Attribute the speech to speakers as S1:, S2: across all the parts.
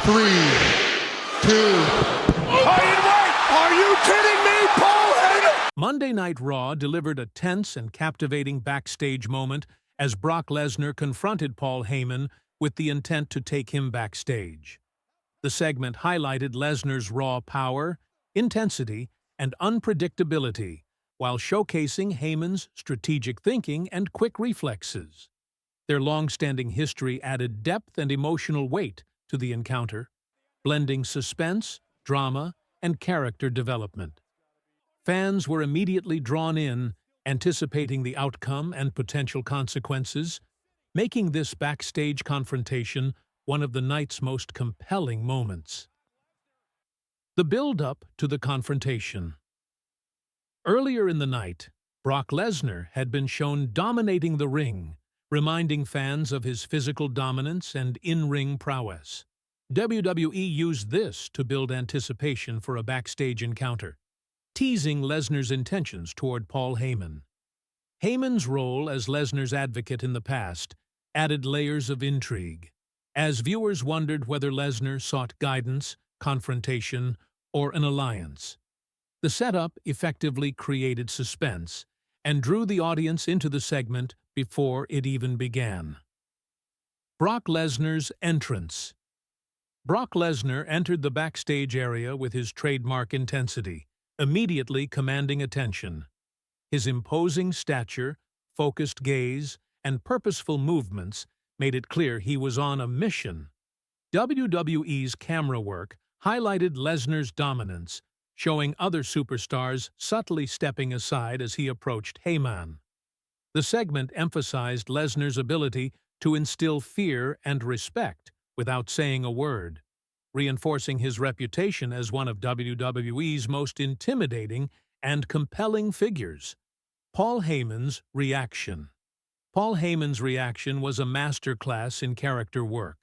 S1: 3, 2.
S2: Are you kidding me, Paul Heyman?
S3: Monday Night Raw delivered a tense and captivating backstage moment as Brock Lesnar confronted Paul Heyman with the intent to take him backstage. The segment highlighted Lesnar's raw power, intensity, and unpredictability, while showcasing Heyman's strategic thinking and quick reflexes. Their long-standing history added depth and emotional weight to the encounter, blending suspense, drama, and character development. Fans were immediately drawn in, anticipating the outcome and potential consequences, making this backstage confrontation one of the night's most compelling moments. The build-up to the confrontation. Earlier in the night, Brock Lesnar had been shown dominating the ring, reminding fans of his physical dominance and in-ring prowess. WWE used this to build anticipation for a backstage encounter, teasing Lesnar's intentions toward Paul Heyman. Heyman's role as Lesnar's advocate in the past added layers of intrigue, as viewers wondered whether Lesnar sought guidance, confrontation, or an alliance. The setup effectively created suspense and drew the audience into the segment before it even began. Brock Lesnar's entrance. Brock Lesnar entered the backstage area with his trademark intensity, immediately commanding attention. His imposing stature, focused gaze, and purposeful movements made it clear he was on a mission. WWE's camera work highlighted Lesnar's dominance, showing other superstars subtly stepping aside as he approached Heyman. The segment emphasized Lesnar's ability to instill fear and respect without saying a word, reinforcing his reputation as one of WWE's most intimidating and compelling figures. Paul Heyman's reaction. Paul Heyman's reaction was a masterclass in character work.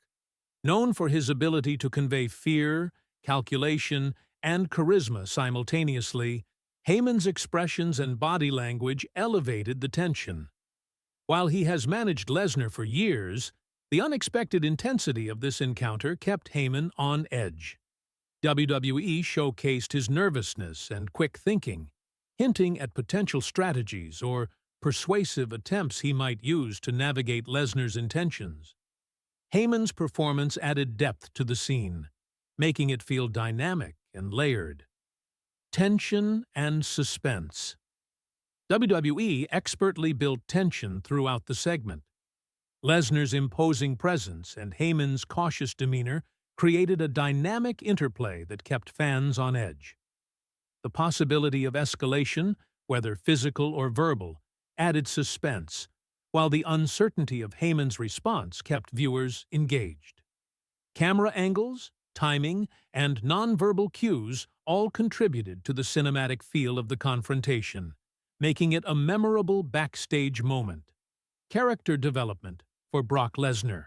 S3: Known for his ability to convey fear, calculation, and charisma simultaneously, Heyman's expressions and body language elevated the tension. While he has managed Lesnar for years, the unexpected intensity of this encounter kept Heyman on edge. WWE showcased his nervousness and quick thinking, hinting at potential strategies or persuasive attempts he might use to navigate Lesnar's intentions. Heyman's performance added depth to the scene, making it feel dynamic and layered. Tension and suspense. WWE expertly built tension throughout the segment. Lesnar's imposing presence and Heyman's cautious demeanor created a dynamic interplay that kept fans on edge. The possibility of escalation, whether physical or verbal, added suspense, while the uncertainty of Heyman's response kept viewers engaged. Camera angles, timing, and nonverbal cues all contributed to the cinematic feel of the confrontation, making it a memorable backstage moment. Character development for Brock Lesnar.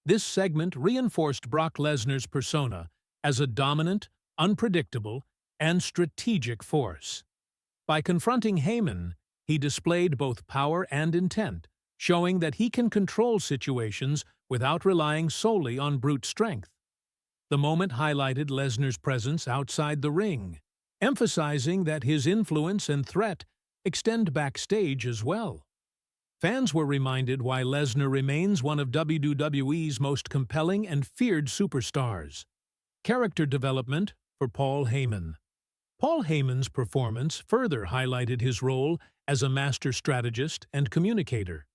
S3: This segment reinforced Brock Lesnar's persona as a dominant, unpredictable, and strategic force. By confronting Heyman, he displayed both power and intent, showing that he can control situations without relying solely on brute strength. The moment highlighted Lesnar's presence outside the ring, emphasizing that his influence and threat extend backstage as well. Fans were reminded why Lesnar remains one of WWE's most compelling and feared superstars. Character development for Paul Heyman. Paul Heyman's performance further highlighted his role as a master strategist and communicator.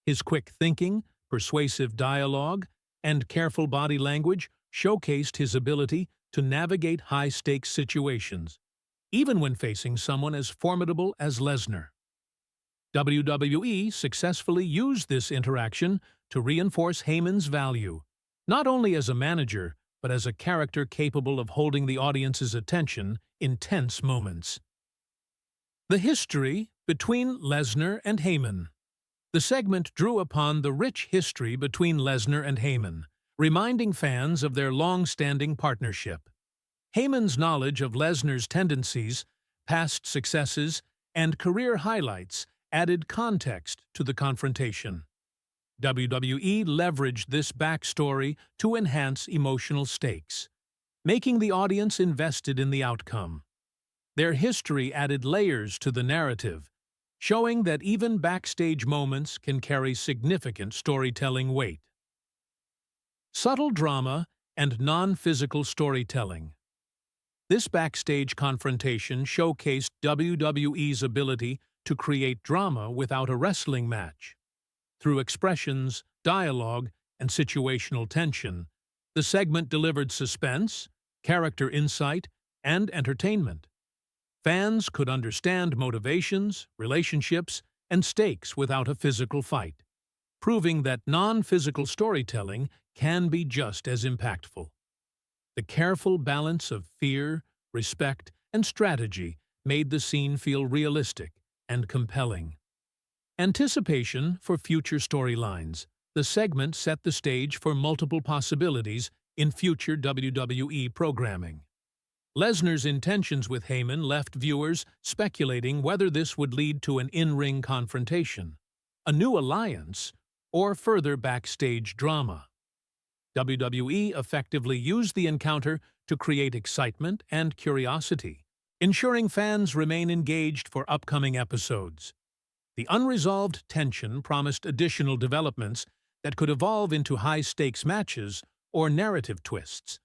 S3: His quick thinking, persuasive dialogue, and careful body language showcased his ability to navigate high-stakes situations, even when facing someone as formidable as Lesnar. WWE successfully used this interaction to reinforce Heyman's value, not only as a manager, but as a character capable of holding the audience's attention in tense moments. The history between Lesnar and Heyman. The segment drew upon the rich history between Lesnar and Heyman, reminding fans of their long-standing partnership. Heyman's knowledge of Lesnar's tendencies, past successes, and career highlights added context to the confrontation. WWE leveraged this backstory to enhance emotional stakes, making the audience invested in the outcome. Their history added layers to the narrative, showing that even backstage moments can carry significant storytelling weight. Subtle drama and non-physical storytelling. This backstage confrontation showcased WWE's ability to create drama without a wrestling match. Through expressions, dialogue, and situational tension, the segment delivered suspense, character insight, and entertainment. Fans could understand motivations, relationships, and stakes without a physical fight, proving that non-physical storytelling can be just as impactful. The careful balance of fear, respect, and strategy made the scene feel realistic and compelling. Anticipation for future storylines. The segment set the stage for multiple possibilities in future WWE programming. Lesnar's intentions with Heyman left viewers speculating whether this would lead to an in-ring confrontation, a new alliance, or further backstage drama. WWE effectively used the encounter to create excitement and curiosity, ensuring fans remain engaged for upcoming episodes. The unresolved tension promised additional developments that could evolve into high-stakes matches or narrative twists.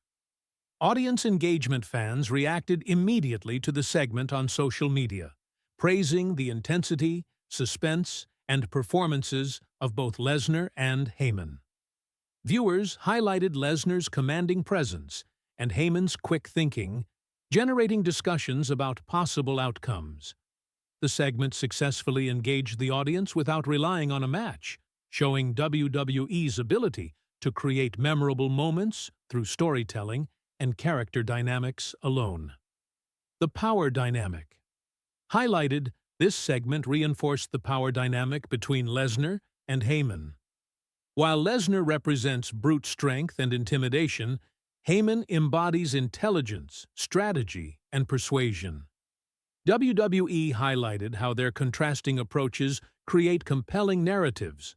S3: Audience engagement fans reacted immediately to the segment on social media, praising the intensity, suspense, and performances of both Lesnar and Heyman. Viewers highlighted Lesnar's commanding presence and Heyman's quick thinking, generating discussions about possible outcomes. The segment successfully engaged the audience without relying on a match, showing WWE's ability to create memorable moments through storytelling and character dynamics alone. The power dynamic. Highlighted, this segment reinforced the power dynamic between Lesnar and Heyman. While Lesnar represents brute strength and intimidation, Heyman embodies intelligence, strategy, and persuasion. WWE highlighted how their contrasting approaches create compelling narratives.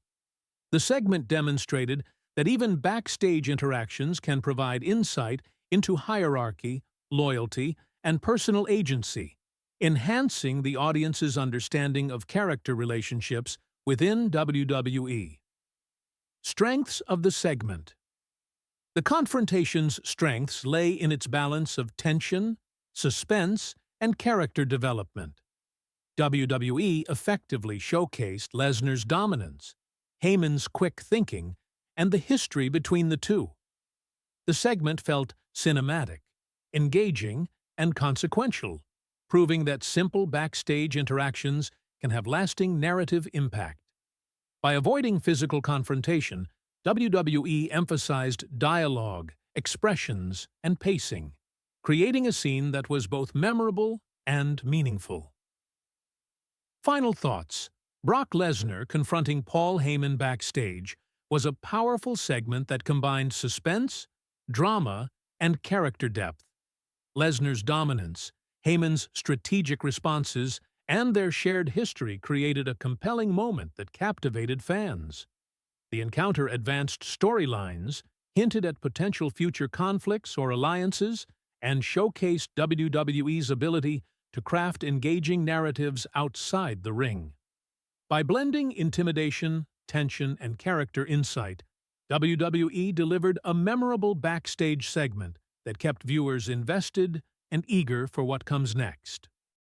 S3: The segment demonstrated that even backstage interactions can provide insight into hierarchy, loyalty, and personal agency, enhancing the audience's understanding of character relationships within WWE. Strengths of the segment. The confrontation's strengths lay in its balance of tension, suspense, and character development. WWE effectively showcased Lesnar's dominance, Heyman's quick thinking, and the history between the two. The segment felt cinematic, engaging, and consequential, proving that simple backstage interactions can have lasting narrative impact. By avoiding physical confrontation, WWE emphasized dialogue, expressions, and pacing, creating a scene that was both memorable and meaningful. Final thoughts. Brock Lesnar confronting Paul Heyman backstage was a powerful segment that combined suspense, drama, and character depth. Lesnar's dominance, Heyman's strategic responses, and their shared history created a compelling moment that captivated fans. The encounter advanced storylines, hinted at potential future conflicts or alliances, and showcased WWE's ability to craft engaging narratives outside the ring. By blending intimidation, tension, and character insight, WWE delivered a memorable backstage segment that kept viewers invested and eager for what comes next.